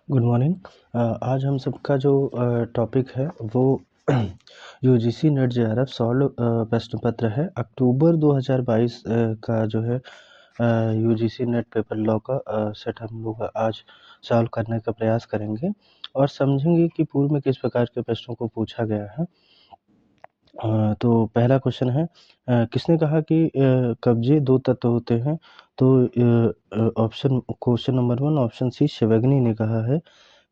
Good morning. आज हम सबका जो टॉपिक है वो यूजीसी नेट जेआरएफ सॉल्व प्रश्न पत्र है। अक्टूबर 2022 का जो है यूजीसी नेट पेपर लॉ का सेट हम लोग आज सॉल्व करने का प्रयास करेंगे और समझेंगे कि पूर्व में किस प्रकार के प्रश्नों को पूछा गया है। तो पहला क्वेश्चन है, किसने कहा कि कब्जे दो तत्व होते हैं? तो option question number 1 option C Shivgani ने कहा है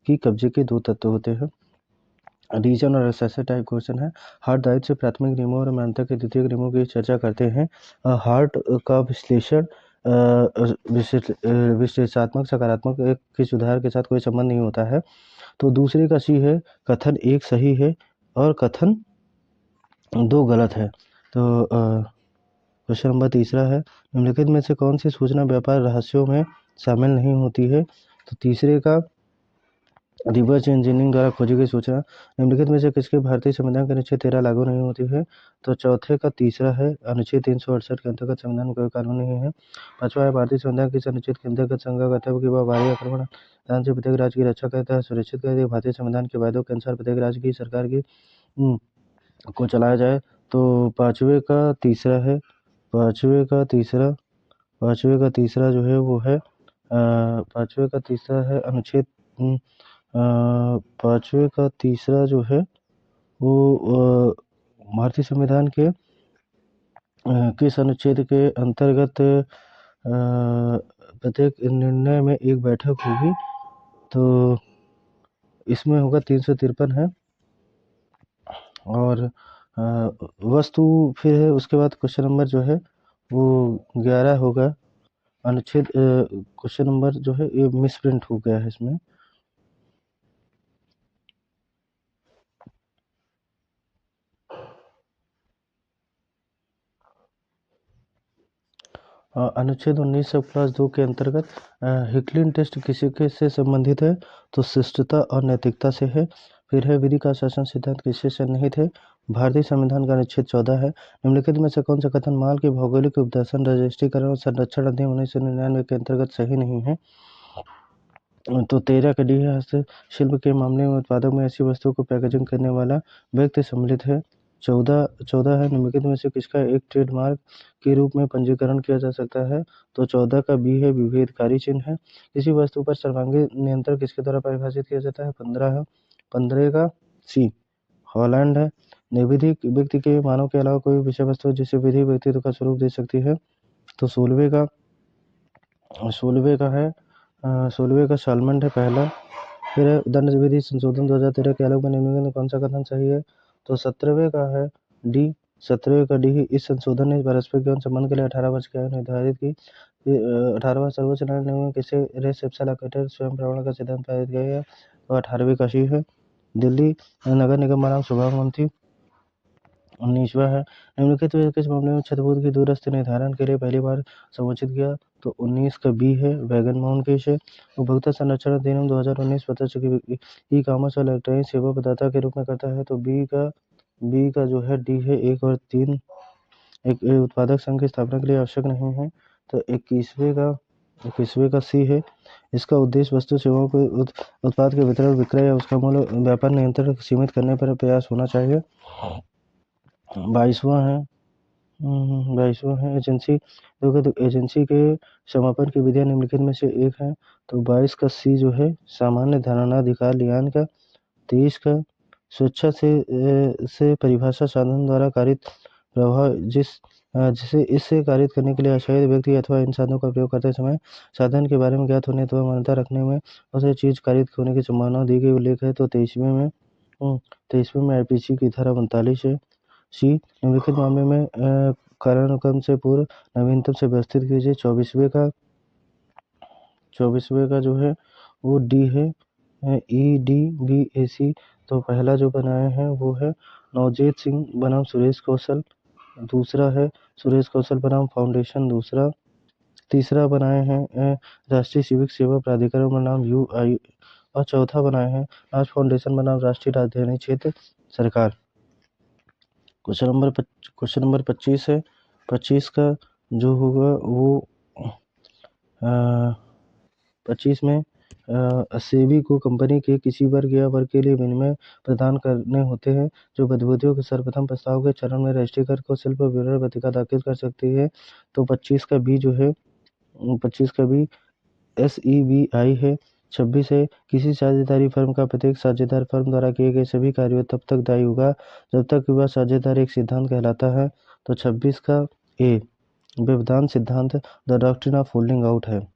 कि कब्जे के दो तत्व होते हैं। रीजन और एसेसर टाइप क्वेश्चन है। हार्ट दायित्व से प्राथमिक नियमों और मान्यता के द्वितीयक नियमों की चर्चा करते हैं। हार्ट का विश्लेषण विश्लेषणात्मक सकारात्मक के सुधार के साथ कोई संबंध नहीं होता है। तो दूसरे का सी है, कथन एक सही है और कथन दो गलत है। तो क्वेश्चन नंबर तीसरा है, निम्नलिखित में से कौन सी सूचना व्यापार रहस्यों में शामिल नहीं होती है? तो तीसरे का रिवर्स इंजीनियरिंग द्वारा खोजी गई सूचना निम्नलिखित में से किसके भारतीय संविधान के अनुच्छेद 13 लागू नहीं होती है? तो चौथे का तीसरा है, अनुच्छेद 368 के अंतर्गत संविधान कोई कानून नहीं है। पांचवा है, भारतीय संविधान किस अनुच्छेद के अंतर्गत संघ करता है कि वह बाहरी आक्रमण दान से प्रत्येक राज्य की रक्षा करता है, सुनिश्चित करता है भारतीय संविधान के वायदों के अनुसार प्रत्येक राज्य की सरकार की को चलाया जाए। तो पांचवे का तीसरा है, पांचवे का तीसरा जो है वो है पांचवे का तीसरा है अनुच्छेद पांचवे का तीसरा जो है वो भारतीय संविधान के किस अनुच्छेद के अंतर्गत प्रत्येक निर्णय में एक बैठक होगी? तो इसमें होगा 353 है। और वस्तु फिर है, उसके बाद क्वेश्चन नंबर जो है वो 11 होगा। अनुच्छेद क्वेश्चन नंबर जो है ये मिसप्रिंट हो गया है इसमें। अनुच्छेद 19 सब क्लास 2 के अंतर्गत हिकलिन टेस्ट किसी के से संबंधित है? तो शिष्टता और नैतिकता से है। फिर है, विधि का शासन सिद्धांत किससे सन्निहित है? भारतीय संविधान का अनुच्छेद 14 है। निम्नलिखित में से कौन सा कथन माल के भौगोलिक उपदासन रजिस्ट्रीकरण और संरक्षण अधिनियम 1999 के अंतर्गत सही नहीं है? तो 13 का डी है, हस्तशिल्प के मामले में उत्पादक में ऐसी वस्तुओं को पैकेजिंग करने वाला व्यक्ति सम्मिलित है। 14 है, निम्नलिखित में से किसका एक ट्रेडमार्क के रूप में पंजीकरण किया जा सकता है? तो 14 का बी है, विभेदकारी चिन्ह है। किसी वस्तु पर सर्वांगीण नियंत्रण किसके द्वारा परिभाषित किया जाता है? 15 है। 15 का सी हॉलैंड है। निर्विधिक व्यक्ति के मानव के अलावा कोई विषय वस्तु जिसे विधि व्यक्तित्व का स्वरूप दे सकती है? तो 16वें का है 16वें का सालमंड है पहला। फिर है, दंड विधि संशोधन 2013 के आलोक में निम्नलिखित में कौन सा कथन सही है? तो 17वें का है डी। 17वें का डी, इस संशोधन ने परस्पर यौन संबंध के लिए 18 वर्ष की आयु निर्धारित की। 18वां सर्वोच्च न्यायालय ने किसे रेस इप्सा लॉकेटर स्वयं प्रमाण का सिद्धांत पारित किया है? तो 18वीं का सी है। दिल्ली नगर निगम बनाम स्वभाव मंत्री 19वां है। निम्नलिखित में किस मामले में क्षतिपूर्ति की दूरस्थ निर्धारण के लिए पहली बार संरक्षित किया? तो 19 का बी है, वैगन मोहन केस है। उपभोक्ता संरक्षण अधिनियम 2019 प्रत्यक्ष ई कॉमर्स और इलेक्ट्रॉनिक सेवा प्रदाता के रूप में करता है। तो बी का जो है डी है, 1 और 3 एक उत्पादक संघ की स्थापना के लिए आवश्यक नहीं है। तो 21वें का सी है, इसका उद्देश्य वस्तु सेवाओं के उत्पाद के वितरण विक्रय या उसका मूल्य व्यापार नियंत्रण सीमित करने पर प्रयास होना चाहिए। 22वां है एजेंसी, तो एजेंसी के समापन की विधियां निम्नलिखित में से एक है। तो 22 का सी जो है, सामान्य धारणाधिकार लियान का। 23 का स्वेच्छा से परिभाषा साधन द्वारा कारित प्रभाव जिसे इससे कारित करने के लिए आश्रित व्यक्ति अथवा इन साधनों का प्रयोग करते समय साधन के बारे में ज्ञात होने अथवा मान्यता रखने में उसे चीज कारित होने की संभावना दी गई उल्लेख है। तो 23वें में आईपीसी की धारा 45 है। सी, निम्नलिखित मामले में कालानुक्रम से पूर्व नवीनतम से व्यवस्थित कीजिए। 24वें का जो है वो डी है, EDBAC। तो पहला जो बनाए हैं वो है नवजीत सिंह बनाम सुरेश कौशल। दूसरा है सुरेश कौशल बनाम फाउंडेशन दूसरा। तीसरा बनाए हैं राष्ट्रीय सिविक सेवा प्राधिकरण बनाम UI। और चौथा बनाए हैं राज फाउंडेशन बनाम राष्ट्रीय राजधानी क्षेत्र सरकार। क्वेश्चन नंबर 25 है। 25 का जो होगा वो 25 में सेबी को कंपनी के किसी वर्ग या वर्ग के लिए विनिमय प्रदान करने होते हैं जो प्रतिभूतियों के सर्वप्रथम प्रस्ताव के चरण में रजिस्ट्रीकृत को शिल्प विवरण पत्रिका दाखिल कर सकती है। तो 25 का बी जो है 25 का बी SEBI है। 26 है किसी साझेदारी फर्म का प्रत्येक साझेदार फर्म द्वारा किए गए सभी कार्यों तब तक दायी होगा जब तक कि वह साझेदार एक सिद्धांत कहलाता है। तो 26 का ए व्यवधान सिद्धांत the doctrine of holding out है।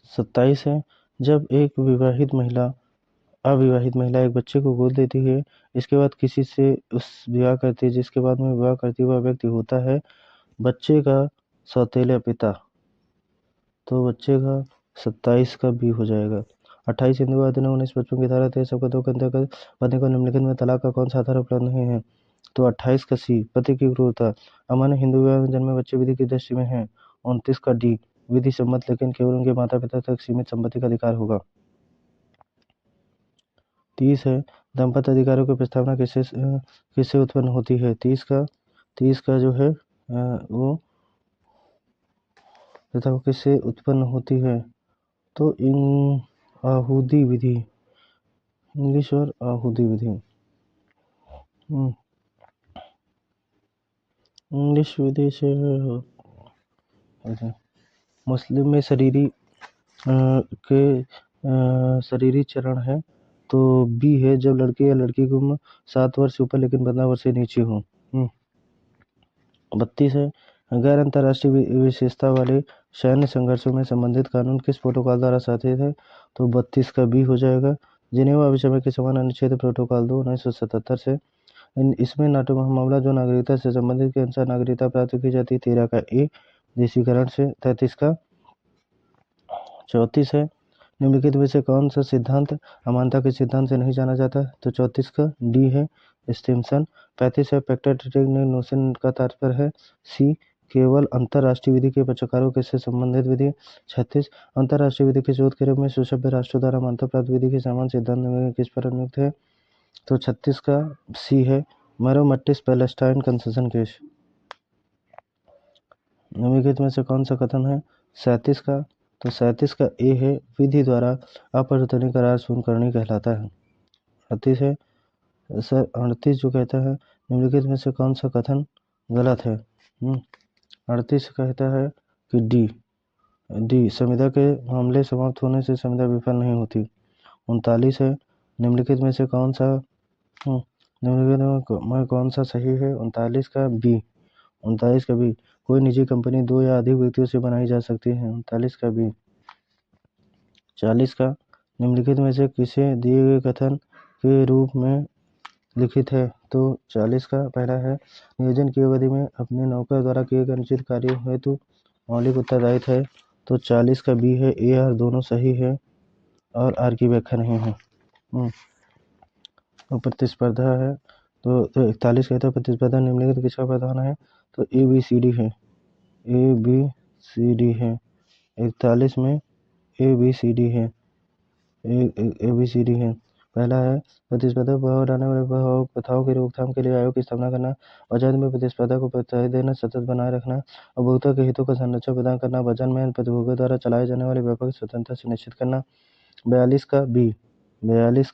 27 है जब एक अविवाहित महिला एक बच्चे को गोद लेती है इसके बाद किसी से उस विवाह करती है जिसके बाद में विवाह करती हुआ व्यक्ति होता है बच्चे का सौतेला पिता। तो बच्चे का 27 का बी हो जाएगा। 28 हिंदू अधिनियम 1955 की धारा 23 के अंतर्गत पत्नी को निम्नलिखित में तलाक का कौन सा आधार उपलब्ध नहीं है। तो 28 का सी पति की क्रूरता अमान्य हिंदू विवाह में जन्मे बच्चे विधि की दृष्टि में है। 29 का डी विधि सम्मत लेकिन केवल उनके माता पिता तक सीमित संपत्ति का अधिकार होगा। 30 है दाम्पत्य अधिकारों की प्रस्तावना किससे उत्पन्न होती है। 30 का जो है वो प्रस्ताव किससे उत्पन्न होती है। तो आहूदी विधि इंग्लिश और आहूदी विधि इंग्लिश विधि से मुस्लिम में शरीरी चरण है। तो बी है जब लड़के या लड़की की उम्र 7 वर्ष से ऊपर लेकिन 15 वर्ष से नीचे हो। 32 है गैर अंतर्राष्ट्रीय विशेषता वाले सैन्य संघर्षों में संबंधित कानून किस प्रोटोकॉल द्वारा साधित है। तो 32 का बी हो जाएगा जिनेवा विषय के समान अनुच्छेद प्रोटोकॉल 2 1977 से। इसमें नाटो मामला जो नागरिकता से संबंधित के अनुसार नागरिकता प्राप्त की जाती है। 13 का ए देशीकरण से। 33 का 34 है निम्नलिखित में से कौन सा सिद्धांत अमानता के सिद्धांत से नहीं जाना जाता। तो 34 का डी है स्टिम्सन। 35 है पैक्टेटिक नोशन का तात्पर्य है सी केवल अंतरराष्ट्रीय विधि के पक्षकारों के से संबंधित विधि। 36 अंतरराष्ट्रीय विधि के शोध के रूप में सुसभ्य राष्ट्रों द्वारा मान्यता प्राप्त विधि के समान सिद्धांत किस पर नियुक्त है। तो 36 का सी है मैरोमट्टिस पैलेस्टाइन कंसेशन केस। निम्नलिखित में से कौन सा कथन है। 37 का तो 37 का ए है विधि द्वारा अपरिवर्तनीय करार शून्य करनी कहलाता है। 38 है सर 38 जो कहता है निम्नलिखित में से कौन सा कथन गलत है। 38 कहता है कि डी संविदा के मामले समाप्त होने से संविदा विफल नहीं होती। 39 है निम्नलिखित में से कौन सा सही है। 39 का बी 39 का बी कोई निजी कंपनी 2 या अधिक व्यक्तियों से बनाई जा सकती है। 39 का बी। 40 का निम्नलिखित में से किसे दिए गए कथन के रूप में लिखित है। तो 40 का पहला है नियोजन की अवधि में अपने नौकर द्वारा किए गए अनुचित कार्यों हेतु मौलिक उत्तरदायित्व है। तो 40 का बी है ए आर दोनों सही है और आर की व्याख्या नहीं है। तो प्रतिस्पर्धा है तो 41 कहता है प्रतिस्पर्धा निम्नलिखित किसका प्रधान है। तो ABCD है 41 में ABCD है। पहला है प्रतिस्पर्धा पर प्रभाव डालने वाले प्रथाओं की रोकथाम के लिए आयोग की स्थापना करना। बाजार में प्रतिस्पर्धा को प्रोत्साहन देना सतत बनाए रखना उपभोक्ता के हितों को संरक्षण प्रदान करना बाजार में प्रतिभोगियों द्वारा चलाए जाने वाले व्यापार की स्वतंत्रता सुनिश्चित करना। 42 का बी 42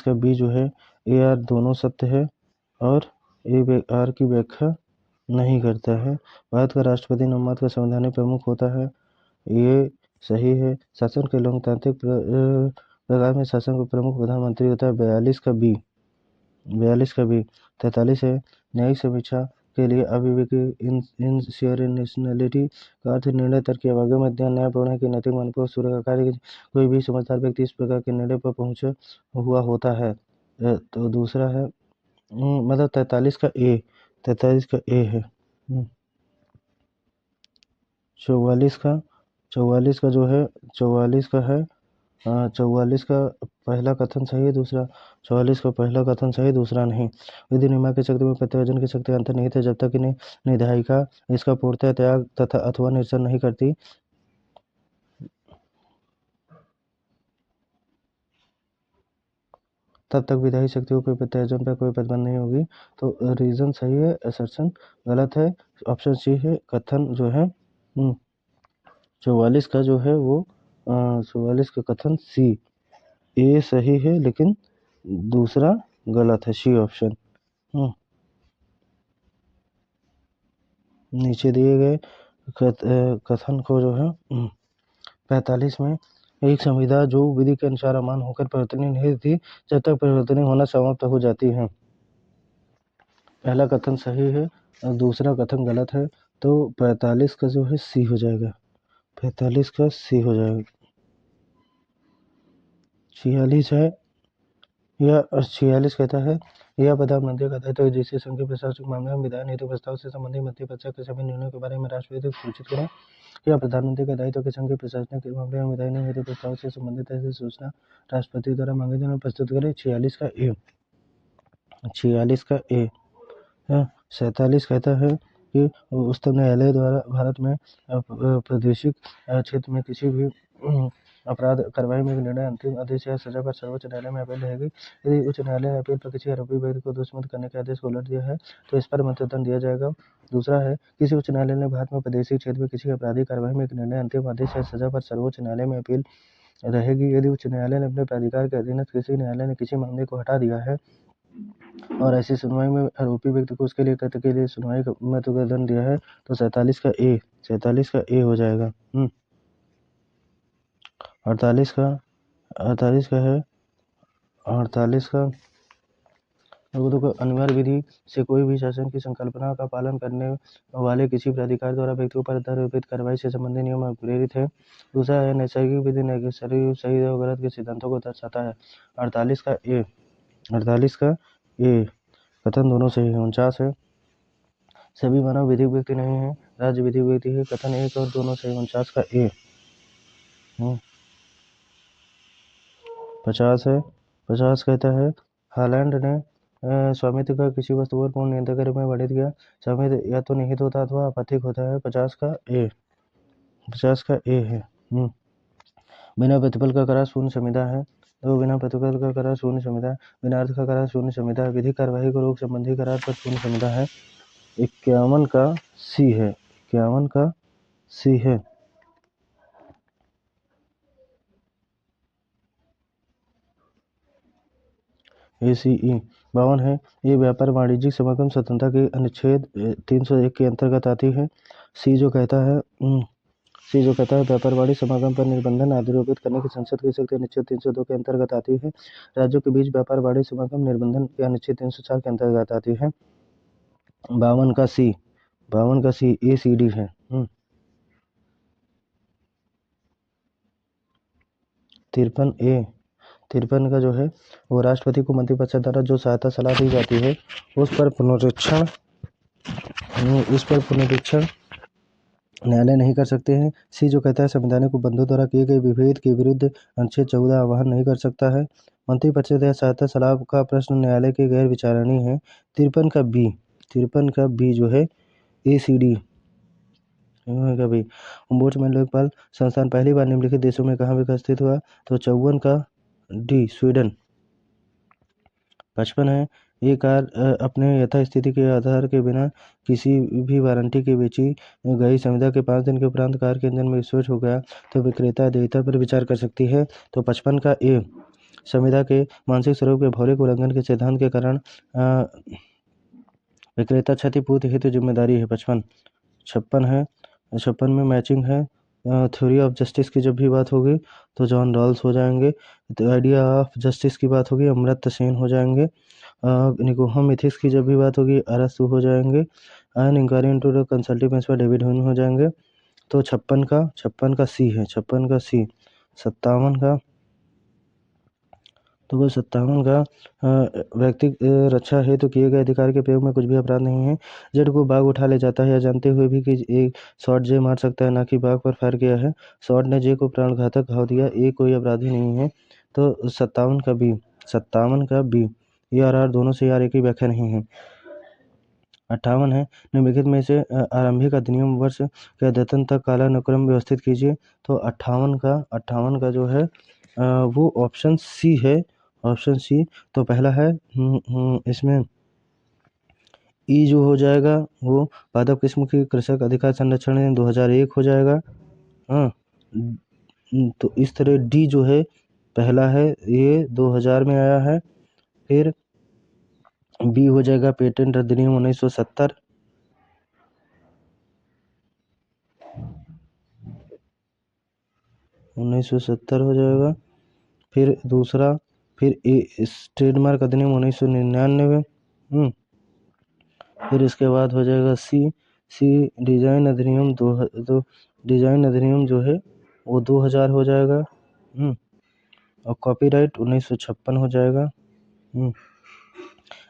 का बी जो है ए आर दोनों सत्य है और ए आर की व्याख्या नहीं करता है। भारत का राष्ट्रपति नवमात का संवैधानिक प्रमुख होता है ये सही है। शासन के लोकतांत्रिक प्रकार में शासन का प्रमुख प्रधानमंत्री होता है। 42 का बी 43 है न्यायिक समीक्षा के लिए अविवेकी इंसियरेशनलिटी का अर्थ निर्णय तर्क की आवागम अध्ययन न्यायपूर्ण है कि नैतिक मानकों को सुरक्षा कार्य कोई भी समझदार व्यक्ति इस प्रकार के निर्णय पर पहुंचा हुआ होता है। तो दूसरा है मतलब 43 का ए है। 44 का जो है 44 का है 44 का पहला कथन सही है दूसरा 44 का पहला कथन सही दूसरा नहीं। विधि निर्माण की शक्ति में प्रत्यायोजन की शक्ति अंतर्निहित है जब तक कि निधायिका इसका पूर्णतः त्याग तथा अथवा निरसन नहीं करती तब तक विधायी शक्तियों के प्रत्यायोजन पर कोई प्रतिबंध नहीं होगी। तो रीजन सही है असर्शन गलत है। ऑप्शन सी है कथन जो है 44 का जो है वो 44 का कथन सी, ए सही है लेकिन दूसरा गलत है, सी ऑप्शन। नीचे दिए गए कथन को जो है 45 में, एक संविदा जो विधि के अनुसार अमान होकर परिवर्तनीय नहीं थी जब तक परिवर्तनीय होना समाप्त हो जाती है। पहला कथन सही है और दूसरा कथन गलत है, तो 45 का जो है सी हो जाएगा, 45 का सी हो जाएगा। 46 है, या 46 कहता है यह प्रधानमंत्री का दायित्व है जिससे संघ के प्रशासनिक मामले में विधायन हेतु प्रस्ताव से संबंधित मंत्रिपरिषद के सभी निर्णयों के बारे में राष्ट्रपति को सूचित करें। यह प्रधानमंत्री का दायित्व है कि संघ के प्रशासनिक मामले में विधायन हेतु प्रस्ताव से संबंधित ऐसी सूचना राष्ट्रपति द्वारा मांगे जाने प्रस्तुत करें। 46 का ए, 46 का ए। 47 कहता है कि उच्चतम न्यायालय द्वारा भारत में प्रादेशिक क्षेत्र में किसी भी अपराध कार्रवाई में निर्णय अंतिम आदेश या सजा पर सर्वोच्च न्यायालय में अपील रहेगी। यदि उच्च न्यायालय ने अपील पर किसी आरोपी व्यक्ति को दोषमुक्त करने के आदेश को उलट दिया है तो इस पर मतदान दिया जाएगा। दूसरा है, किसी उच्च न्यायालय ने भारत में प्रादेशिक क्षेत्र में किसी आपराधिक कार्रवाई में एक निर्णय अंतिम आदेश या सजा पर सर्वोच्च न्यायालय में अपील रहेगी। यदि उच्च न्यायालय ने अपने प्राधिकार के अधीन किसी न्यायालय ने किसी मामले को हटा दिया है और ऐसी सुनवाई में आरोपी व्यक्ति को उसके लिए तथ्य के लिए सुनवाई में तो दंड दिया है, तो 47 का ए, 47 का ए हो जाएगा। 48 का, 48 का है, 48 का तो अनिवार्य विधि से कोई भी शासन की संकल्पना का पालन करने वाले किसी प्राधिकार द्वारा व्यक्तियों पर आरोपित कार्रवाई से संबंधित नियम प्रेरित है। दूसरा है, नैसर्गिक विधि सही और गलत के सिद्धांतों को दर्शाता है। 48 का ए, 48 का ए कथन दोनों सही है। 49 है, सभी मानव विधिक व्यक्ति नहीं है, राज्य विधिक व्यक्ति है, कथन एक और दोनों सही। 49 का ए। 50 है, 50 कहता है हालैंड ने स्वामित्व का किसी वस्तु पर पूर्ण नियंत्रण के रूप में वर्णित किया। स्वामित्व या तो निहित होता है अथवा आपत्तिक होता है। 50 का ए, 50 का ए है। बिना प्रतिफल का करार शून्य संविदा है, तो बिना प्रतिफल का करार शून्य संविदा, बिना अर्थ का करार शून्य संविदा, विधिक कार्यवाही को रोक संबंधी करार पर शून्य संविदा है। 51 का सी है, 51 का सी है। ACE 52 है, ये व्यापार वाणिज्यिक समागम स्वतंत्रता के अनुच्छेद 301 के अंतर्गत आती है। सी जो कहता है व्यापार वाणिज्य समागम पर निर्बंधन आरोपित करने की संसद की शक्ति अनुच्छेद 302 के अंतर्गत आती है। राज्यों के बीच व्यापार वाणिज्य समागम निर्बंधन के अनुच्छेद 304 के अंतर्गत आती है। 52 का सी, 52 का सी ACD है। 53 ए, 53 का जो है वो राष्ट्रपति को मंत्रिपरिषद द्वारा जो सहायता सलाह दी जाती है उस पर पुनरीक्षण न्यायालय नहीं कर सकते हैं। सी जो कहता है संवैधानिक बंधुओं द्वारा किए गए विभेद के विरुद्ध अनुच्छेद 14 आह्वान नहीं कर सकता है। मंत्रिपरिषद या सहायता सलाह का प्रश्न न्यायालय के गैर विचारणीय है। 53 का बी, 53 का बी जो है ACD का बी। ओम्बुड्समैन लोकपाल संस्थान पहली बार निम्नलिखित देशों में कहाँ विकसित हुआ, तो 54 का डी, स्वीडन। 55 है, ये कार अपने यथास्थिति के आधार के बिना किसी भी वारंटी के बेची गई संविदा के 5 दिन के उपरांत कार के इंजन में विस्फोट हो गया तो विक्रेता देयता पर विचार कर सकती है। तो 55 का ए, संविदा के मानसिक स्वरूप के भौतिक उल्लंघन के सिद्धांत के कारण विक्रेता क्षतिपूर्ति हेतु जिम्मेदारी है। 56 है, 56 में मैचिंग है। थ्योरी ऑफ जस्टिस की जब भी बात होगी तो जॉन रॉल्स हो जाएंगे। तो आइडिया ऑफ जस्टिस की बात होगी अमर्त्य सेन हो जाएंगे। निकोहम एथिक्स की जब भी बात होगी अरस्तु हो जाएंगे। An inquiry into the consultative principle David Hume हो जाएंगे। तो 56 का सी है, 56 का सी। 57 का, तो वो 57 का व्यक्ति रक्षा हेतु किए गए अधिकार के प्रयोग में कुछ भी अपराध नहीं है। जेड को बाघ उठा ले जाता है या जानते हुए भी कि एक शॉट जे मार सकता है ना कि बाघ पर फायर किया है, शॉट ने जे को प्राणघातक घाव दिया, ए कोई अपराधी नहीं है। तो 57 का बी, 57 का बी। ये और आर दोनों से यार एक ही व्याख्या नहीं है। 58 है, निम्नलिखित में से आरंभिक अधिनियम वर्ष के अद्यतन तक कालानुक्रम व्यवस्थित कीजिए। तो 58 का जो है वो ऑप्शन सी है, ऑप्शन सी। तो पहला है इसमें ई जो हो जाएगा वो पादप किस्म की कृषक अधिकार संरक्षण 2001 हो जाएगा। हाँ, तो इस तरह डी जो है पहला है, ये 2000 में आया है। फिर बी हो जाएगा पेटेंट अधिनियम 1970। हो जाएगा। फिर दूसरा, फिर ए ट्रेडमार्क अधिनियम 1999। फिर इसके बाद हो जाएगा सी डिजाइन अधिनियम डिजाइन अधिनियम जो है वो 2000 हो जाएगा। और कॉपीराइट 1956 हो जाएगा।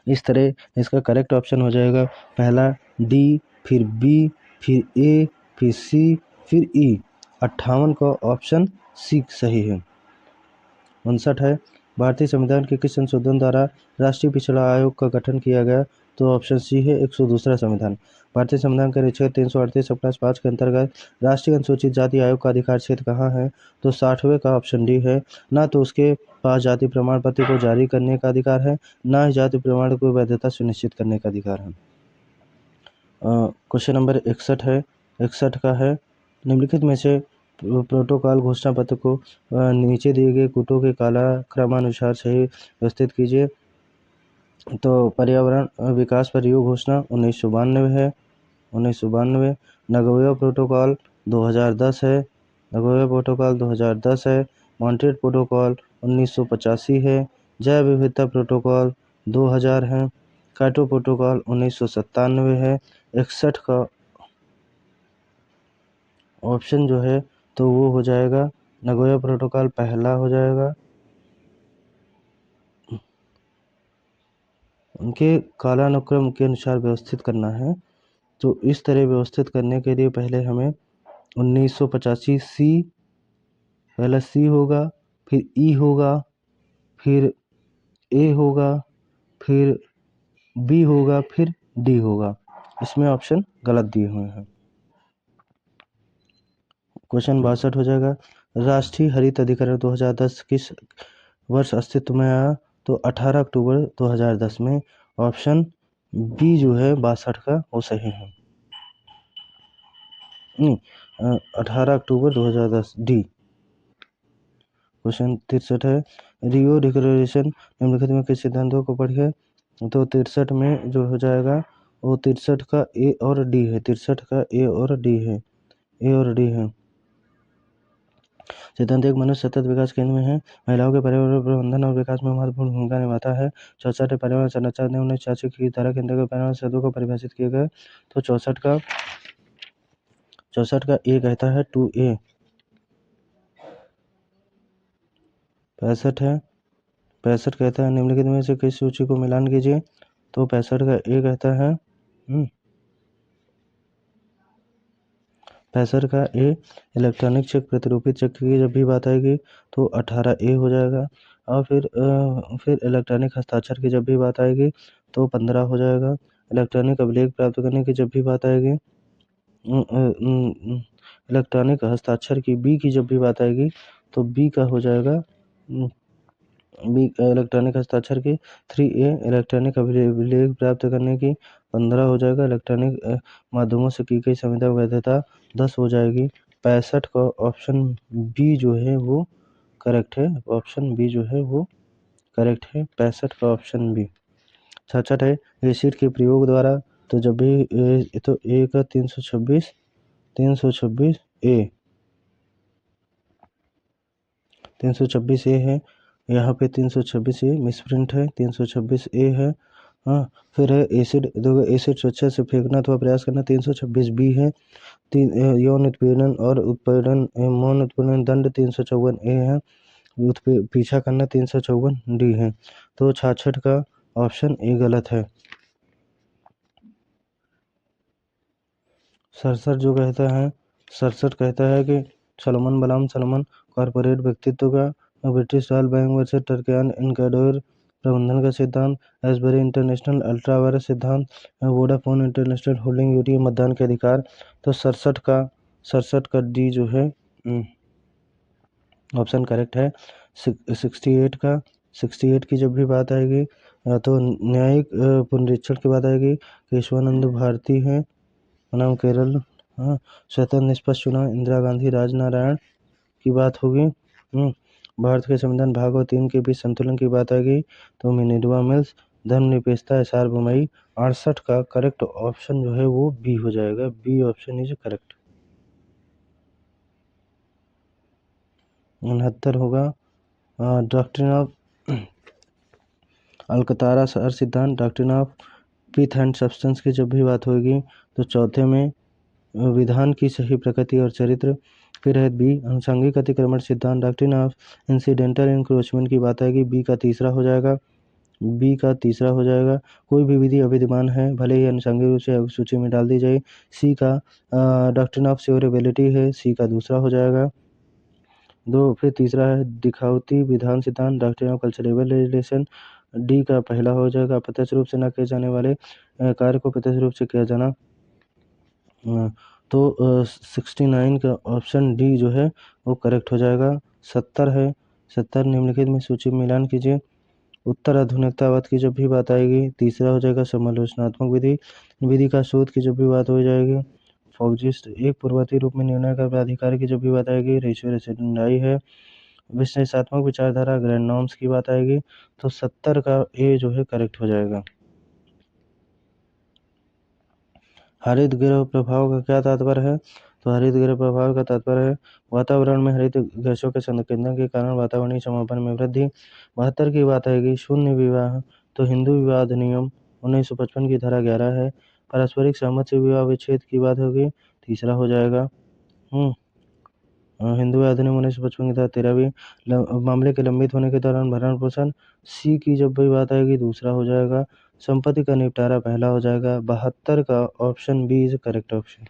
इस तरह इसका करेक्ट ऑप्शन हो जाएगा पहला डी, फिर बी, फिर ए, फिर सी, फिर ई। 58 का ऑप्शन सी सही है। 59 है, भारतीय संविधान के किस संशोधन द्वारा राष्ट्रीय पिछड़ा आयोग का गठन किया गया? तो ऑप्शन सी है 102 संविधान। भारतीय संविधान के अनुच्छेद 338 के अंतर्गत राष्ट्रीय अनुसूचित जाति आयोग का अधिकार क्षेत्र कहाँ है? तो 60वें का ऑप्शन डी है। ना तो उसके पास जाति प्रमाण पत्र को जारी करने का अधिकार है, ना ही जाति प्रमाण को वैधता सुनिश्चित करने का अधिकार है। क्वेश्चन नंबर 61 है। 61 का है, निम्नलिखित में से प्रोटोकॉल घोषणा पत्र को नीचे दिए गए कूटों के कालक्रमानुसार सही व्यवस्थित कीजिए। तो पर्यावरण विकास पर योग घोषणा 1992 है। 1992। नगोया प्रोटोकॉल 2010 है। नगोया प्रोटोकॉल 2010 है। मॉन्ट्रियल प्रोटोकॉल 1985 है। जैव विविधता प्रोटोकॉल 2000 है। काइटो प्रोटोकॉल 1997 है। 61 का ऑप्शन जो है तो वो हो जाएगा नगोया प्रोटोकॉल पहला हो जाएगा। उनके कालानुक्रम के अनुसार व्यवस्थित करना है, तो इस तरह व्यवस्थित करने के लिए पहले हमें 1985 सी, पहला सी होगा, फिर ई होगा, फिर ए होगा, फिर बी होगा, फिर डी होगा। इसमें ऑप्शन गलत दिए हुए हैं। क्वेश्चन 62 हो जाएगा, राष्ट्रीय हरित अधिकरण 2010 किस वर्ष अस्तित्व में आया? तो 18 अक्टूबर 2010 में। ऑप्शन बी जो है 62 का वो सही है। 18 अक्टूबर 2010 डी। क्वेश्चन 63 है, रियो डिक्लेरेशन निम्नलिखित में किस सिद्धांतों को पढ़िए? तो 63 में जो हो जाएगा वो 63 का ए और डी है। 63 का ए और डी है। ए और डी है। सिद्धांत एक, मनुष्य सतत विकास केंद्र में है। महिलाओं के पर्यावरण प्रबंधन और विकास में महत्वपूर्ण भूमिका निभाता है। 64 पर्यावरण संरक्षण ने 1986 की धारा के अंतर्गत पर्यावरण शब्दों को परिभाषित किए गए। तो 64 का ए कहता है 2A। 65 है, 65 कहता है निम्नलिखित में से किस सूची को मिलान कीजिए? तो 65 का ए कहता है 65 का ए, इलेक्ट्रॉनिक चेक प्रतिरूपित चेक की जब भी बात आएगी तो 18A हो जाएगा। और फिर इलेक्ट्रॉनिक हस्ताक्षर की जब भी बात आएगी तो 15 हो जाएगा। इलेक्ट्रॉनिक अभिलेख प्राप्त करने की जब भी बात आएगी, इलेक्ट्रॉनिक हस्ताक्षर की बी की जब भी बात आएगी तो बी का हो जाएगा बी, इलेक्ट्रॉनिक हस्ताक्षर की 3A, इलेक्ट्रॉनिक अभिलेख प्राप्त करने की 15 हो जाएगा। इलेक्ट्रॉनिक माध्यमों से की गई संविदा वैधता 10 हो जाएगी। 65 का ऑप्शन बी जो है वो करेक्ट है। ऑप्शन बी जो है वो करेक्ट है। 65 का ऑप्शन बी। 66 है, एसिड के प्रयोग द्वारा, तो जब भी तो ए का 326 ए, 326 ए है। यहाँ पे 326 ए मिसप्रिंट है, 326 ए है। हाँ, फिर है एसिड, देखो एसिड स्वेच्छा से फेंकना अथवा प्रयास करना 326 बी है। यौन उत्पीड़न और उत्पीड़न मौन उत्पीड़न दंड 354 ए है। पीछा करना 354 डी है। तो 66 का ऑप्शन ए गलत है। 67 कहता है कि सलोमन बलाम सलोमन कॉरपोरेट व्यक्तित्व का, ब्रिटिश रॉयल बैंक वर्सेस टर्कयान इनकैडोर प्रबंधन का सिद्धांत, एसबरी इंटरनेशनल अल्ट्रा वायरस सिद्धांत, वोडाफोन इंटरनेशनल होल्डिंग यूटी मतदान के अधिकार। तो 67 का डी जो है ऑप्शन करेक्ट है। 68 की जब भी बात आएगी तो न्यायिक पुनरीक्षण की बात आएगी। केशवानंद भारती है, नाम केरल हाँ, स्वतंत्र निष्पक्ष चुनाव इंदिरा गांधी राजनारायण की बात होगी। भारत के संविधान भाग और 3 के बीच संतुलन की बात आएगी तो मिनर्वा मिल्स। धर्मनिरपेक्षता सार्वभौमिक 68 का करेक्ट ऑप्शन जो है वो बी हो जाएगा। B option is correct. 69 होगा डॉक्ट्रिन ऑफ अलकतरा सर सिद्धांत। Doctrine of pith and substance की जब भी बात होगी तो चौथे में विधान की सही प्रकृति और चरित्र। फिर है बी अनुषंगिक अतिक्रमण सिद्धांत। डॉक्ट्रिन ऑफ इंसिडेंटल इंक्रोचमेंट की बात आएगी। बी का तीसरा हो जाएगा। बी का तीसरा हो जाएगा। कोई भी विधि अविद्यमान है भले ही अनुषंगिक रूप से सूची में डाल दी जाए। सी का डॉक्ट्रिन ऑफ सेवरेबिलिटी है। सी का दूसरा हो जाएगा। फिर तीसरा है दिखावती विधान सिद्धांत। Doctrine of culturable legislation. D का पहला हो जाएगा। अप्रत्यक्ष रूप से न किए जाने वाले कार्य को प्रत्यक्ष रूप से किया जाना। तो 69 का ऑप्शन डी जो है वो करेक्ट हो जाएगा। 70 है। 70 निम्नलिखित में सूची में मिलान कीजिए। उत्तर आधुनिकतावाद की जब भी बात आएगी तीसरा हो जाएगा समालोचनात्मक विधि। विधि का शोध की जब भी बात हो जाएगी फॉक्जिस्ट। एक पूर्ववर्ती रूप में निर्णय का प्राधिकार की जब भी बात आएगी रेशियो रेसिडेंडाई है। विश्लेषणात्मक विचारधारा ग्रैंड नॉर्म्स की बात आएगी तो 70 का ए जो है करेक्ट हो जाएगा। हरित गृह प्रभाव का क्या तात्पर्य है तो हरित गृह प्रभाव का तात्पर्य है वातावरण में हरित गैसों के संकेंद्रण के कारण वातावरणीय समापन में वृद्धि। 72 की बात आएगी शून्य विवाह तो हिंदू विवाह अधिनियम 1955 की धारा 11 है। पारस्परिक सहमति से विवाह विच्छेद की बात होगी तीसरा हो जाएगा। हिंदू अधिनियम 1955 की धारा 13 मामले के लंबित होने के दौरान भरण पोषण। सी की जब भी बात आएगी दूसरा हो जाएगा। संपत्ति का निपटारा पहला हो जाएगा। 72 का option B is correct option.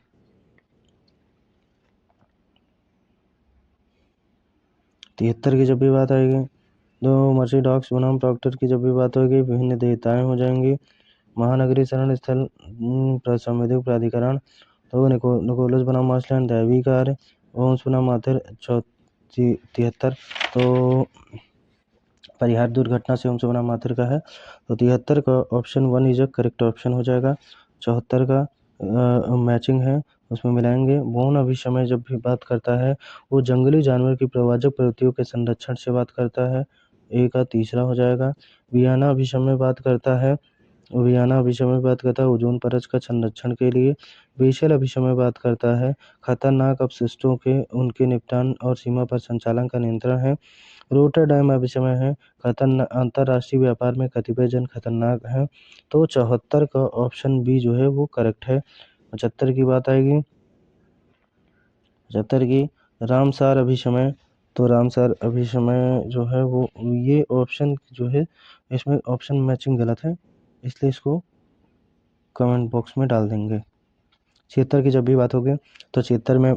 73 की जब भी बात आएगी तो मर्सिडॉक्स बनाम प्रॉक्टर की जब भी बात होगी विभिन्न देयताएं हो जाएंगी। महानगरीय शरण स्थल संविधिक प्राधिकरण तो निकोलस बनाम मार्शलैंड दैवी कार्य ओम्स बनाम माथुर 73 तो परिहार दुर्घटना से ओम्स बनाम माथुर का है तो 73 का option 1 is a correct option हो जाएगा। 74 का मैचिंग है उसमें मिलाएंगे। बौन अभिसमय जब भी बात करता है वो जंगली जानवर की प्रवाचक प्रवृत्तियों के संरक्षण से बात करता है। ए का तीसरा हो जाएगा। वियाना अभिसमय बात करता है वियाना अभिसमय बात करता है ओजोन परत का संरक्षण के लिए। बेशल अभिसमय बात करता है खतरनाक अपशिष्टों के उनके निपटान और सीमा पर संचालन का नियंत्रण है। रोटरडैम अभिसमय है खतरनाक अंतर्राष्ट्रीय व्यापार में कतिपय जन खतरनाक हैं तो 74 का ऑप्शन बी जो है वो करेक्ट है। 75 की बात आएगी 75 की रामसार अभिसमय तो रामसार अभिसमय जो है वो ये ऑप्शन जो है इसमें ऑप्शन मैचिंग गलत है इसलिए इसको कमेंट बॉक्स में डाल देंगे। 76 की जब भी बात होगी तो 76 में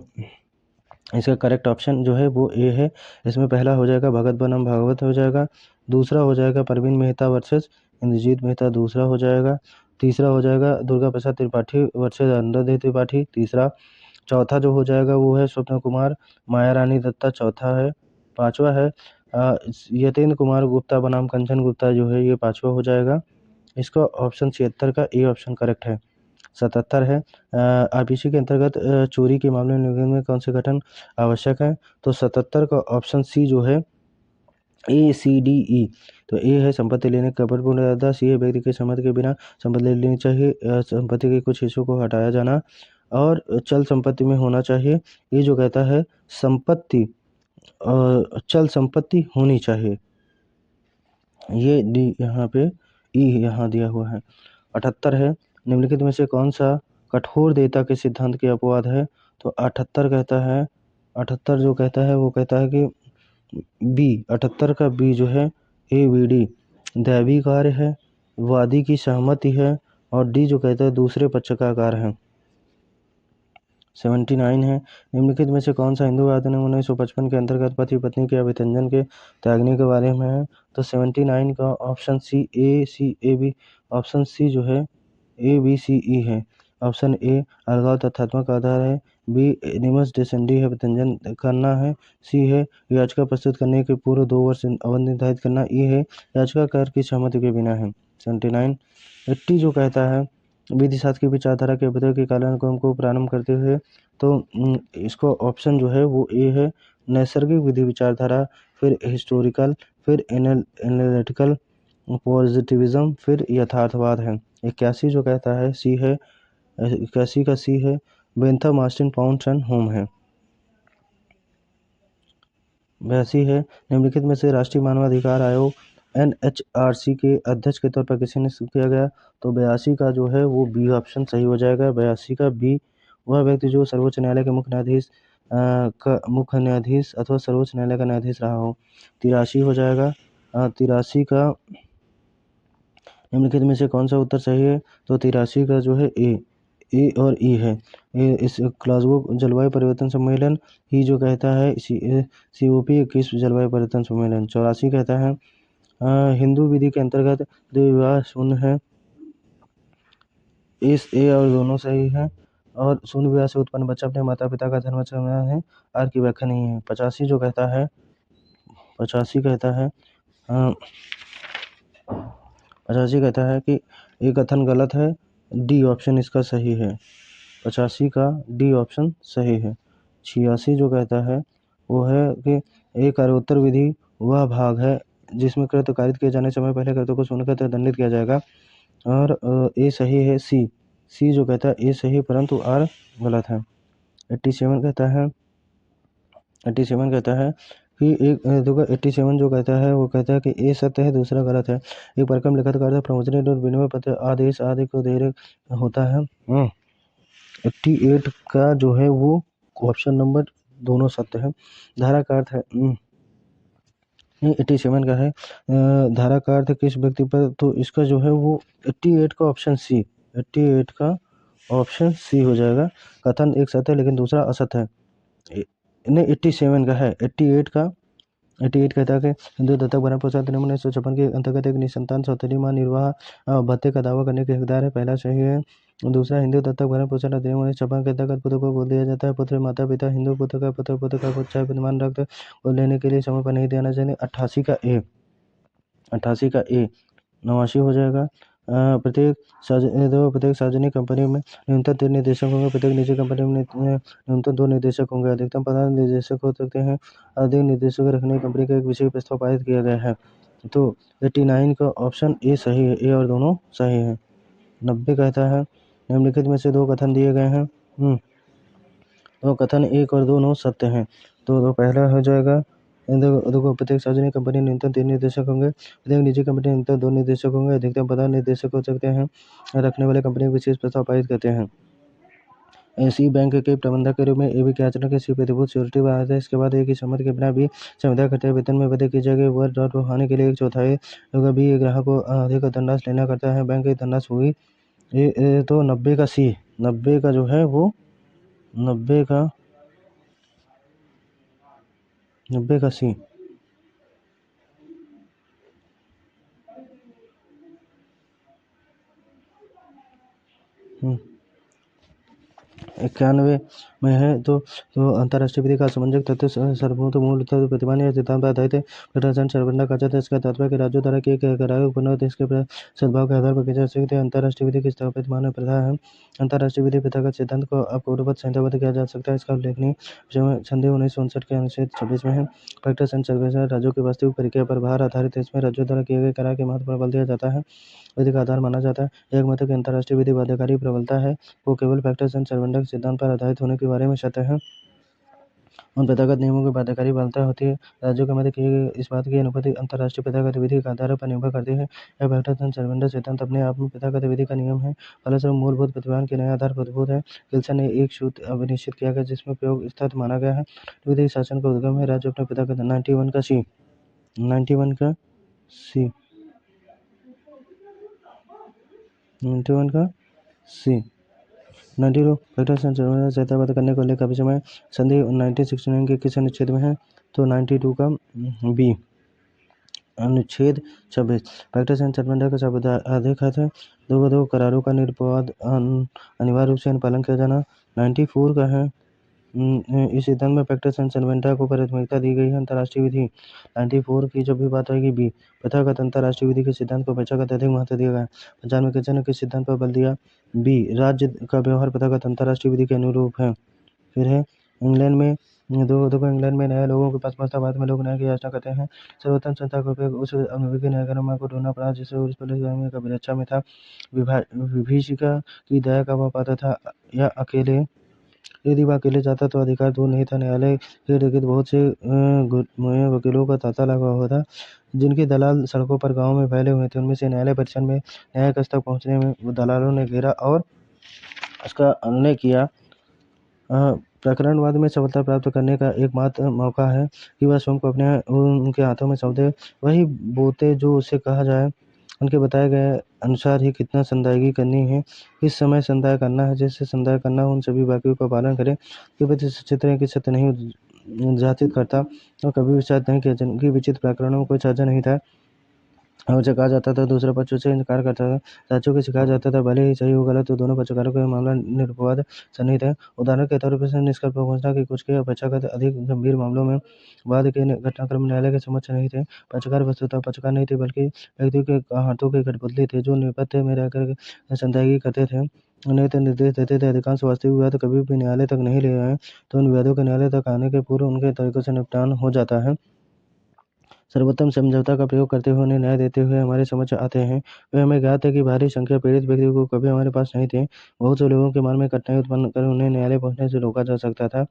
इसका करेक्ट ऑप्शन जो है वो ए है। इसमें पहला हो जाएगा भगत बनाम भागवत हो जाएगा। दूसरा हो जाएगा परवीन मेहता वर्सेस इंद्रजीत मेहता दूसरा हो जाएगा। तीसरा हो जाएगा दुर्गा प्रसाद त्रिपाठी वर्सेस अरुंधति त्रिपाठी तीसरा। चौथा जो हो जाएगा वो है स्वप्न कुमार माया रानी दत्ता चौथा है। पांचवा है यतेंद्र कुमार गुप्ता बनाम कंचन गुप्ता जो है ये पांचवा हो जाएगा। इसका ऑप्शन 76 का ए ऑप्शन करेक्ट है। 77 है आरपीसी के अंतर्गत चोरी के मामले में कौन से गठन आवश्यक है तो 77 का ऑप्शन सी जो है ए सी डी ई तो ए है संपत्ति लेने का कपटपूर्ण इरादा। सी है व्यक्ति की सहमति के बिना संपत्ति ले लेनी चाहिए। संपत्ति के कुछ हिस्सों को हटाया जाना और चल संपत्ति में होना चाहिए। ये जो कहता है संपत्ति चल संपत्ति होनी चाहिए ये डी यहाँ पे ई यहाँ दिया हुआ है। 78 है निम्नलिखित में से कौन सा कठोर देयता के सिद्धांत के अपवाद है तो 78 कहता है 78 जो कहता है वो कहता है कि बी 78 का बी जो है ए बी डी दैवी कार्य है वादी की सहमति है और डी जो कहता है दूसरे पक्ष का कार्य है। 79 है निम्नलिखित में से कौन सा हिंदू अधिनियम 1955 के अंतर्गत पति पत्नी के अभितंजन के त्यागने के बारे में है तो 79 का option C A B option C जो है ए बी सी ई है। ऑप्शन ए अलगाव तथ्यात्मक आधार है। बी निमस डिसेंडी है अभितंजन करना है। सी है याचिका प्रस्तुत करने के पूर्व 2 वर्ष अवधि निर्धारित करना। ई है याचिकाकार की सहमति के बिना है। 79 80 जो कहता है विधिशास्त्र की विचारधारा के अभ्युदय के कालानुक्रम को प्रारंभ करते हुए, तो इसको ऑप्शन जो है वो ए है, नैसर्गिक विधि विचारधारा, फिर हिस्टोरिकल, फिर एनालिटिकल पॉजिटिविज्म, फिर यथार्थवाद है। 81 जो कहता है सी है, 81 का सी है, Bentham Austin pounds and home है। 82 है, निम्नलिखित में से राष्ट्रीय मानवाधिकार आयोग NHRC के अध्यक्ष के तौर पर किसे नियुक्त किया गया? तो 82 का जो है वो बी ऑप्शन सही हो जाएगा। 82 का बी, वह व्यक्ति जो सर्वोच्च न्यायालय के मुख्य न्यायाधीश अथवा सर्वोच्च न्यायालय का न्यायाधीश रहा हो। 83 हो जाएगा। 83 का निम्नलिखित में से कौन सा उत्तर सही है? तो 83 का जो है ए और ई है। इस ग्लासगो जलवायु परिवर्तन सम्मेलन ही जो कहता है COP 21 जलवायु परिवर्तन सम्मेलन। 84 कहता है हिंदू विधि के अंतर्गत विवाह शून्य है। इस ए और दोनों सही है। और शून्य विवाह से उत्पन्न बच्चा अपने माता पिता का धर्म है, आर की व्याख्या नहीं है। 85 जो कहता है, 85 कहता है 85 कहता है कि ये कथन गलत है, डी ऑप्शन इसका सही है। 85 का डी ऑप्शन सही है। 86 जो कहता है वो है कि एक कार्योत्तर विधि वह भाग है जिसमें कृत्य कारित किए जाने समय पहले कृत्य को सुनकर दंडित किया जाएगा। और ए सही है। सी जो कहता है ए सही परंतु आर गलत है। 87 कहता है कि देखो 87 जो कहता है वो कहता है कि ए सत्य है, दूसरा गलत है। एक प्रकरण लिखित कार्य प्रवचन और विनिमय पत्र आदेश आदि को देर होता है। 88 का जो है वो ऑप्शन नंबर दोनों सत्य है। धारा का अर्थ है 87 का है धारा का अर्थ किस व्यक्ति पर, तो इसका जो है वो 88 का ऑप्शन सी, 88 का ऑप्शन सी हो जाएगा। कथन एक सत्य है लेकिन दूसरा असत्य है। नहीं 87 का है, 88 कहता है कि हिंदू दत्तक भरण पोषण अधिनियम 1956 के अंतर्गत एक निसंतान सौतेली मां निर्वाह भत्ते का दावा करने के हकदार है। पहला सही है। दूसरा, हिंदू दत्तक भरण पोषण अधिनियम 1956 के अंतर्गत पुत्र को गोद दिया जाता है। पुत्र माता पिता हिंदू पुत्र का चाहे विद्यमान रक्त गोद लेने के लिए समय पर नहीं देना चाहिए। 88 का ए, 89 हो जाएगा। प्रत्येक सार्वजनिक कंपनी में न्यूनतम 3 निदेशक होंगे, प्रत्येक निजी कंपनी में न्यूनतम 2 निदेशक होंगे, अधिकतम 15 निदेशक हो सकते हैं। अधिक निदेशक रखने कंपनी का एक विशेष प्रस्ताव पारित किया गया है। तो 89 का ऑप्शन ए सही है, ए और दोनों सही है। 90 कहता है निम्नलिखित में से 2 कथन दिए गए हैं, तो कथन 1 और 2 सत्य हैं। तो पहला हो जाएगा देखो प्रत्येक सार्वजनिक कंपनी न्यूनतम 3 निदेशक होंगे, प्रत्येक निजी कंपनी न्यूनतम 2 निदेशक होंगे, अधिकतम 15 निदेशक हो सकते हैं। रखने वाले कंपनी को विशेष प्रस्ताव पारित करते हैं। ऐसी बैंक के प्रबंधक के रूप में ए बी के आचरण के प्रतिभूत सिक्योरिटी बनाते हैं। इसके बाद एक ही सम्मति के बिना भी संविदा करते वेतन में वृद्धि की जाएगी। वर्ष डॉट होने के लिए 1/4 होगा भी ग्राहक को अधिक धनराशि लेना करता है। बैंक की धनराशि हुई तो 90 का सी, 90 का जो है वो 90 का सी। 91 में है तो अंतर्राष्ट्रीय विधि का समंजस तथ्य सर्वभूत मूल प्रतिमान या सिद्धांत पर आधारित है। फेडरेशन सर्वना का चाहता है, इसका तात्पर्य राज्यों द्वारा किए गए करारों को देश के सद्भाव के आधार पर किया जा सकता है। अंतर्राष्ट्रीय विधि की स्थापित मानव प्रथा है। अंतर्राष्ट्रीय विधि प्रथा का सिद्धांत को पूर्ववत संहिताबद्ध किया जा सकता है। इसका उल्लेखनीय संधि 1959 के अनुच्छेद 26 में है। फेडरेशन सर्वना राज्यों की वास्तविक प्रक्रिया पर भार आधारित है। इसमें राज्यों द्वारा किए गए करार के महत्व पर बल दिया जाता है, विधि का आधार माना जाता है। एक मत की अंतर्राष्ट्रीय विधि बाध्यकारी प्रबलता है वो केवल फेडरेशन सर्वना के सिद्धांत पर आधारित होने के बारे में सत्य है। उन प्रथागत नियमों की बाध्यकारी बलता होती है। राज्यों के मध्य किए गए इस बात की अनुमति अंतर्राष्ट्रीय प्रथागत विधि के आधार पर निर्भर करती है। यह फेडरेशन सर्वना सिद्धांत अपने आप में प्रथागत विधि का नियम है, फलस्वरूप मूलभूत प्रतिमान के नए आधार पर उद्भूत है। किल्सन ने एक सूत्र निश्चित किया गया जिसमें प्रयोग स्थित माना गया है। विधि शासन का उद्गम है राज्य अपने प्रथागत 91 का सी, 91 का सी, 91 का सी। 92 फेडरेशन सर्वना से सहमत करने को लेकर समय संधि 1969 के किस अनुच्छेद में है? तो 92 का बी, अनुच्छेद 26। फेडरेशन सर्वना का सर्वाधिक अर्थ है दो करारों का निरपवाद अनिवार्य रूप से अनुपालन किया जाना। 94 का है इस सिद्धांत में प्रैक्टिस एंड सर्वेंटा को प्राथमिकता दी गई है। अंतर्राष्ट्रीय विधि 94 की जब भी बात आएगी बी, प्रथागत अंतर्राष्ट्रीय विधि के सिद्धांत को अपेक्षाकृत अधिक महत्व दिया गया है। पंचांग में किसी ने किस सिद्धांत पर बल दिया? बी, राज्य का व्यवहार प्रथागत अंतर्राष्ट्रीय विधि के अनुरूप है। फिर है इंग्लैंड में देखो इंग्लैंड में न्याय लोगों के पास पहुंचता, बाद में लोग न्याय की याचना करते हैं। सर्वोत्तम संस्था का उपयोग उस अनुभवी न्यायकर्मा को ढूंढना पड़ा जिसे उस पुलिस में कभी रक्षा में था। विभीषिका की दया का वह पाता था या अकेले, यदि वह अकेले जाता तो अधिकार दूर नहीं था। न्यायालय के इर्द-गिर्द बहुत से वकीलों का तांता लगा हुआ था, जिनके दलाल सड़कों पर गाँव में फैले हुए थे। उनमें से न्यायालय परिसर में न्याय कक्ष तक पहुंचने में दलालों ने घेरा और उसका अन्याय किया। प्रकरणवाद में सफलता प्राप्त करने का एकमात्र मौका है कि वह स्वयं को अपने उनके हाथों में सौंप दे, वही बोते जो उसे कहा जाए, उनके बताए गए अनुसार ही कितना संदायगी करनी है, किस समय संदाय करना है, जैसे संदाय करना हो उन सभी वाक्यों का पालन करें। कि प्रति सचित्र है कि सत्य नहीं जातित करता और कभी विचार नहीं किया, जिनकी विचित्र प्रकरणों में कोई साझा नहीं था और उसे कहा जाता था दूसरे पक्ष से इनकार करता था। साथियों को सिखाया जाता था भले ही सही हो गलत तो दोनों पक्षकारों का मामला निरपवाद सन्निहित है। उदाहरण के तौर पर निष्कर्ष पर पहुंचना कि कुछ के अपेक्षाकृत अधिक गंभीर मामलों में वाद के घटनाक्रम न्यायालय के समक्ष नहीं थे। पक्षकार वस्तुतः पक्षकार नहीं थे बल्कि व्यक्तियों के हाथों के कठपुतली थे जो नेपथ्य में रहकर संदायगी करते थे, उन्हें तो निर्देश देते थे। अधिकांश वास्तविक विवाद कभी भी न्यायालय तक नहीं ले आए, तो उन विवादों के न्यायालय तक आने के पूर्व उनके तरीकों से निपटान हो जाता है। सर्वोत्तम समझौता का प्रयोग करते हुए उन्हें न्याय देते हुए हमारे समक्ष आते हैं। वे हमें ज्ञात है कि भारी संख्या पीड़ित व्यक्तियों को कभी हमारे पास नहीं थे। बहुत से लोगों के मन में कठिनाई उत्पन्न कर उन्हें न्यायालय पहुंचने से रोका जा सकता था।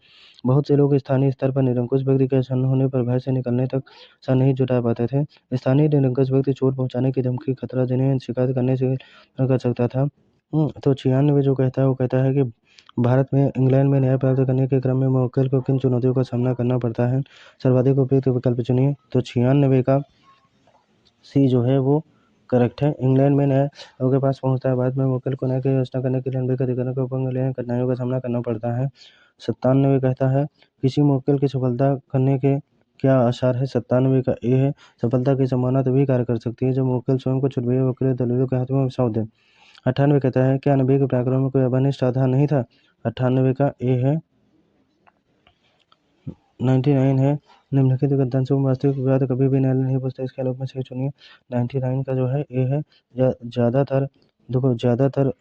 बहुत से लोग स्थानीय स्तर पर निरंकुश व्यक्ति के सन्न होने पर भय से निकलने तक सर नहीं जुटा पाते थे। स्थानीय निरंकुश व्यक्ति चोट पहुंचाने की धमकी खतरा जिन्हें शिकायत करने से कर सकता था। तो 96 जो कहता है वो कहता है कि भारत में इंग्लैंड में न्याय प्राप्त करने के क्रम में मुवक्किल को किन चुनौतियों का सामना करना पड़ता है? सर्वाधिक उपयुक्त विकल्प चुनिए। तो 96 का सी जो है वो करेक्ट है। इंग्लैंड में न्याय लोगों के पास पहुंचता है, बाद में मुवक्किल को न्याय की व्यवस्था करने के लिए अनभिज्ञ अधिकारियों को उपंग लेने कठिनाइयों का सामना करना पड़ता है। 97 कहता है किसी मुवक्किल की सफलता करने के क्या आसार है? 97 का ए है, सफलता की संभावना तभी कार्य कर सकती है जब मुवक्किल स्वयं को छुटभुइया वकील दलीलों के हाथ में सौंप दे। 98 कहता है क्या अनभिज्ञ प्रकरणों में कोई अनिष्ट आधार नहीं था? 98 का ए है। 99 है निम्नलिखित गद्यांशों में वास्तविक विवाद कभी भी न्यायालय नहीं पूछता, इसके आलोक में सही चुनिए। 99 का जो है ए है। ज़्यादातर देखो ज़्यादातर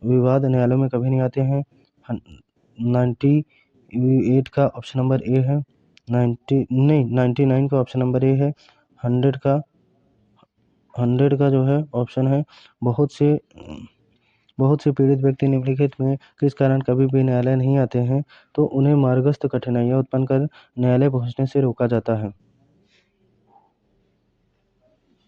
विवाद न्यायालयों में कभी नहीं आते हैं। 98 का ऑप्शन नंबर ए है। 99 का ऑप्शन नंबर ए है। 100 का जो है ऑप्शन है। बहुत से पीड़ित व्यक्ति निम्नलिखित में किस कारण कभी भी न्यायालय नहीं आते हैं? तो उन्हें मार्गस्थ कठिनाइयाँ उत्पन्न कर न्यायालय पहुंचने से रोका जाता है।